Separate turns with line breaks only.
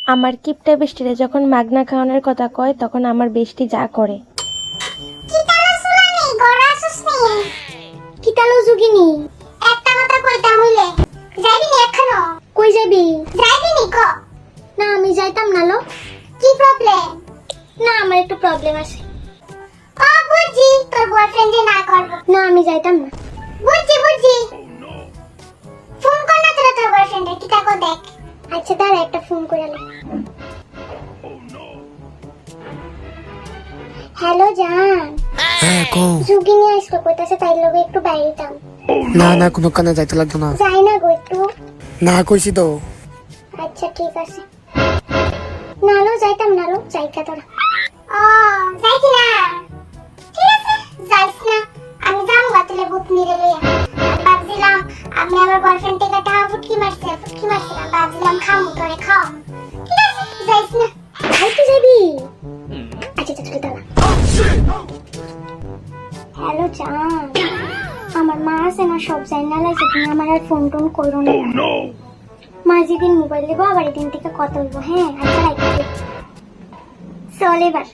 আমার কিপটা বেষ্টিরে যখন মাগনা খাওয়ানোর কথা কয় তখন আমার বেষ্টি যা করে।
কিতালো সুলানি গরাসুস নি কিতালো জুগিনি একটা কথা কইতাম হইলে যাইবি নি এখনো? কই যাবি? যাইবি নি ক? না আমি যাইতাম না লো। কি প্রবলেম? না আমার একটু প্রবলেম আছে। ও বুঝি তোর বয়ফ্রেন্ড না করব। না আমি যাইতাম না। বুঝি ফোন কর না তোর বয়ফ্রেন্ডের কি তাকো দেখ। আচ্ছা দাঁড়া একটা ফোন করে লে। হ্যালো জান।
হ্যাঁ কও।
জুগিনি আইসলো কইতাছে তাই লগে একটু বাইরেতাম।
না না কোনো কানে যাইতে লাগতো না।
যাই না গো একটু।
না কইছি তো।
আচ্ছা ঠিক আছে। নালো যাইতাম নালো যাইকা তোরা। ও যাইতি না? ঠিক আছে যাইস না। আমি যাবো গাতলে বুট নিরে লইয়া। ভাবছিলাম আমি আমার বয়ফ্রেন্ড থেকে টাকা ফুটকি মারছিলাম ভাবছিলাম খামু তোরে খাও। ঠিক আছে যাইস না। খাইতে যাবি? আচ্ছা আচ্ছা তুই দাঁড়া। হ্যালো জান, আমার মা আছে না সব জানা লাগছে, তুমি আমার আর ফোন টোন করো না। মা যেদিন মোবাইল দেবো আবার এদিন থেকে কথা বলবো। হ্যাঁ আচ্ছা রাখছি চল এবার।